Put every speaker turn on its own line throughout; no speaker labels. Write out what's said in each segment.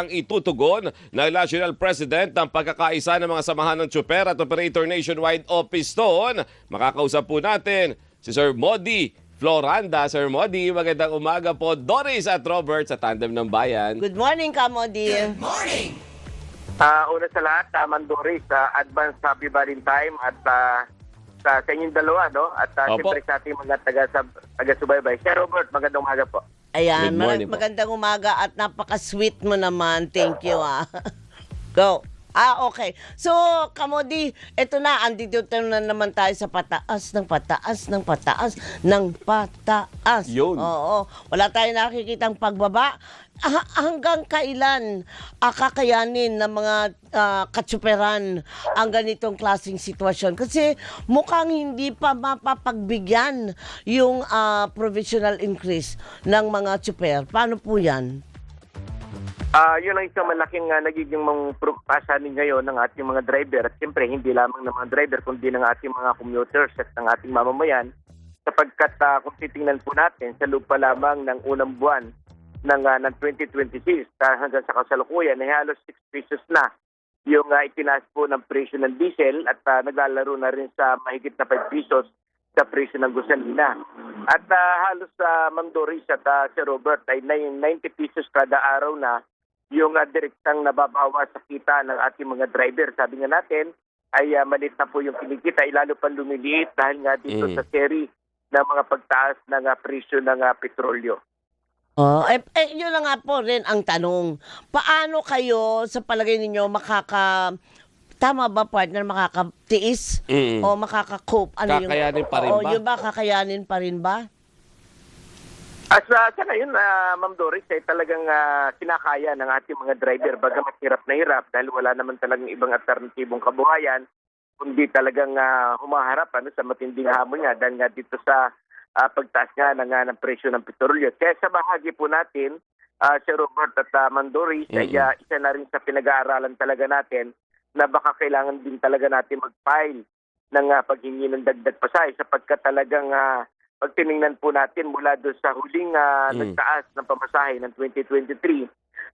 ang itutugon ng National President ng pagkakaisa ng mga samahan ng tsuper at operator nationwide o piston. Makakausap po natin si Sir Modi Floranda. Sir Modi, magandang umaga po. Doris at Robert sa Tandem ng Bayan.
Good morning, Kamodi.
Una sa lahat, Mandoris, advance happy Valentine at sa inyong dalawa, no? At
Opo.
siyempre sa ating mga taga-subaybay. Sir Robert, magandang umaga po.
Ayan,
Good morning po.
magandang umaga at napaka-sweet mo naman. Thank you, Go. Okay. So, Kamodi, ito na, andito na naman tayo sa pataas ng pataas ng pataas ng pataas.
Yun.
Oo. Wala tayong nakikitang pagbaba. Hanggang kailan kakayanin ng mga katsuperan ang ganitong klaseng sitwasyon? Kasi mukhang hindi pa mapapagbigyan yung provisional increase ng mga tsuper. Paano po yan?
Yun ang isang malaking nagiging pasanin ngayon ng ating mga driver. At siyempre, hindi lamang ng mga driver, kundi ng ating mga commuters at ng ating mamamayan. Sapagkat kung titingnan po natin, sa loob pa lamang ng unang buwan ng 2026 hanggang sa kasalukuyan, ay halos 6 pesos na yung itinaas po ng presyo ng diesel at naglalaro na rin sa mahigit na 5 pesos sa presyo ng gasolina. At halos Ma'am Doris at Sir Robert ay 90 pesos kada araw na yung direktang nababawas sa kita ng ating mga driver. Sabi nga natin ay maliit na po yung kinikita, ay lalo pa lumiliit dahil nga dito sa serie ng mga pagtaas ng presyo ng petrolyo.
Yun na nga po rin ang tanong. Paano kayo sa palagay ninyo tama ba partner, makakatiis? O makaka-cope?
Kakayanin pa rin ba?
Yun ba, kakayanin pa rin ba?
At sa ngayon, Ma'am Doris, ay talagang kinakaya ng ating mga driver, bagamat hirap na hirap dahil wala naman talagang ibang alternatibong kabuhayan, kundi talagang humaharap sa matinding hamon nga dahil nga dito sa pagtaas nga ng presyo ng petrolyo. Kaya sa bahagi po natin, Sir Robert at Ma'am Doris, ay isa na rin sa pinag-aaralan talaga natin na baka kailangan din talaga natin mag-file ng paghingi ng dagdag pasahe sapagkat talagang pag tinignan po natin mula doon sa huling nagtaas ng pamasahe ng 2023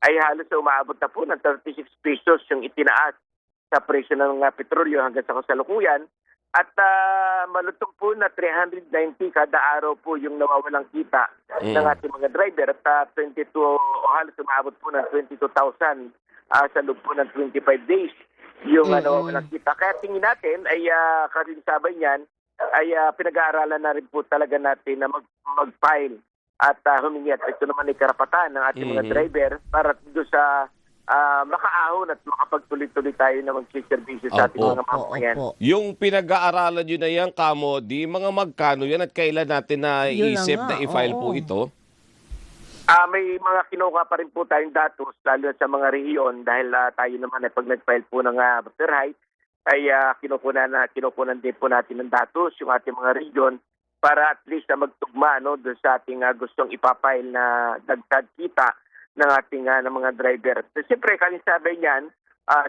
ay halos umaabot na po ng 36 pesos yung itinaas sa presyo ng petrolyo hanggang sa kasalukuyan at malutong po na 390 kada araw po yung nawawalang kita ng ating mga driver at 22 o halos umaabot po ng 22,000 sa loob po ng 25 days yung nawawalang kita. Kaya tingin natin ay karinsabay niyan ay pinag-aaralan na rin po talaga natin na mag-file at humingi at ito naman ay karapatan ng ating mga driver para doon sa makaahon at makapagtuloy-tuloy tayo na mag-servisyo sa ating mga mamamayan.
Yung pinag-aaralan nyo na yan, Kamodi, mga magkano yan at kailan natin naisip na i-file po ito?
May mga kinuha pa rin po tayong datos lalo sa mga rehiyon dahil tayo naman ay pag nag-file po ng Dr. Height ay kinukunan din po natin ng datos yung ating mga region para at least na magtugma doon sa ating gustong ipapile na dagdag kita ng ating ng mga driver. So, siyempre, kalisabi niyan,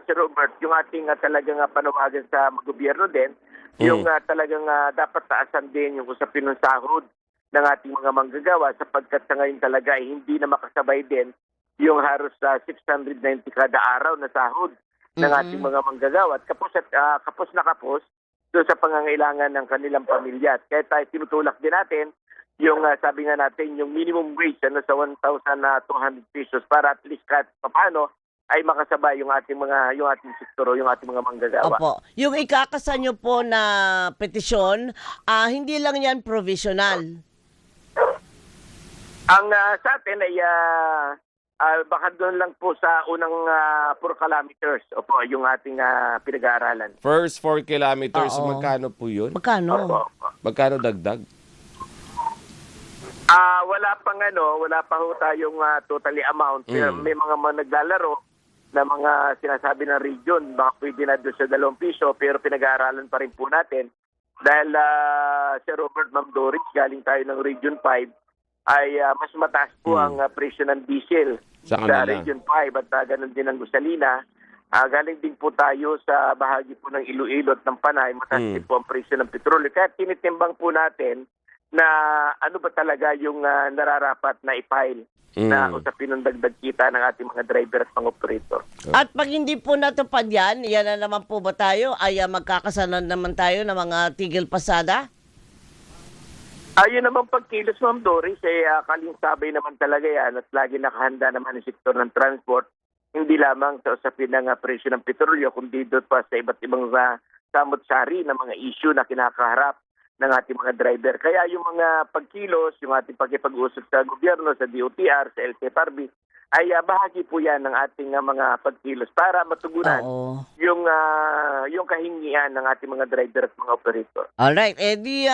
Sir Robert, yung ating talagang panawagan sa gobyerno din, yung talagang dapat taasan din yung usapin ng sahod ng ating mga manggagawa sapagkat sa ngayon talaga ay hindi na makasabay din yung halos 690 kada araw na sahod ng ating mga manggagawa at kapos na kapos doon sa pangangailangan ng kanilang pamilya. Kaya tayo tinutulak din natin yung sabi nga natin yung minimum wage sa 1,200 pesos para at least kahit paano ay makasabay yung ating sektor, yung ating mga manggagawa.
Opo. Yung ikakasa nyo po na petisyon, hindi lang yan provisional.
Ang sa atin ay baka doon lang po sa unang 4 kilometers. Opo, yung ating pinag-aaralan.
First 4 kilometers,
Oo.
magkano po yun?
Magkano?
Opo.
Magkano dagdag?
Wala pa ho tayong totally amount. Pero may mga naglalaro na mga sinasabi ng region, baka pwede na doon sa 2 piso, pero pinag-aaralan pa rin po natin. Dahil Sir Robert, Ma'am Doris, galing tayo ng Region 5, ay mas mataas po ang presyo ng diesel
Sa
sa
kanila.
Region 5 at ganun din ang gasolina. Galing din po tayo sa bahagi po ng Iloilo at ng Panay, mataas din po ang presyo ng petrolyo. Kaya tinitimbang po natin na ano ba talaga yung nararapat na i-file na usapin ng dagdag kita ng ating mga driver at mga operator.
At pag hindi po natupad yan na naman po ba tayo? Ay magkakasalan naman tayo ng mga tigil pasada?
Ayun naman pagkilos, Ma'am Doris, kalinsabay naman talaga yan at lagi nakahanda naman ang sektor ng transport, hindi lamang sa usapin ng presyo ng petrolyo, kundi doon pa sa iba't ibang samot-sari na mga issue na kinakaharap ng ating mga driver. Kaya yung mga pagkilos, yung ating pagkipag-usap sa gobyerno, sa DOTR, sa LTFRB, ay bahagi po yan ng ating mga pagkilos para matugunan yung kahingian ng ating mga driver at mga operator.
Alright, di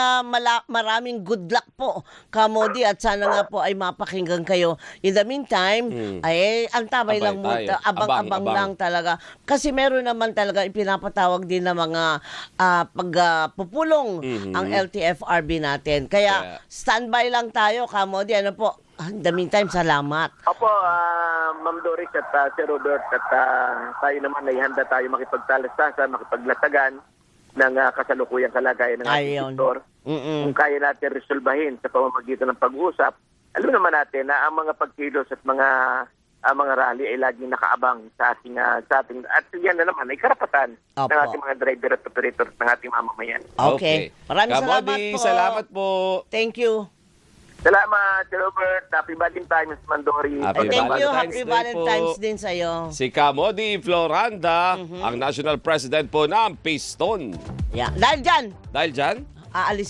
maraming good luck po, Kamodi, at sana nga po ay mapakinggan kayo. In the meantime, ay ang tabay
Abay
lang mo,
tayo.
abang-abang
Abang.
lang talaga. Kasi meron naman talaga ipinapatawag din ng mga pagpupulong ang LTFRB natin. Kaya standby lang tayo, Kamodi. Ano po? In the meantime, salamat.
Opo, Ma'am Doris at Sir Robert, at tayo naman ay handa tayo makipagtalastasan, makipaglatagan ng kasalukuyang kalagayan ng ating
Ayun.
sektor. Kung kaya natin resolbahin sa pamamagitan ng pag-uusap, alam naman natin na ang mga pagkilos at mga rally ay laging nakaabang sa ating at yan na naman ay karapatan
Opo.
ng ating mga driver at operator ng ating mamamayan.
Okay. Maraming
Kamodi,
salamat po.
salamat po.
Thank you.
Salamat, Sir Robert. Happy Valentine's, Mandori.
Happy
Thank you.
Valentine's
Happy
Day
Valentine's
po.
din sa'yo.
Si Kamodi Floranda, ang National President po ng Piston.
Yeah. Dahil dyan,
Dahil dyan,
aalis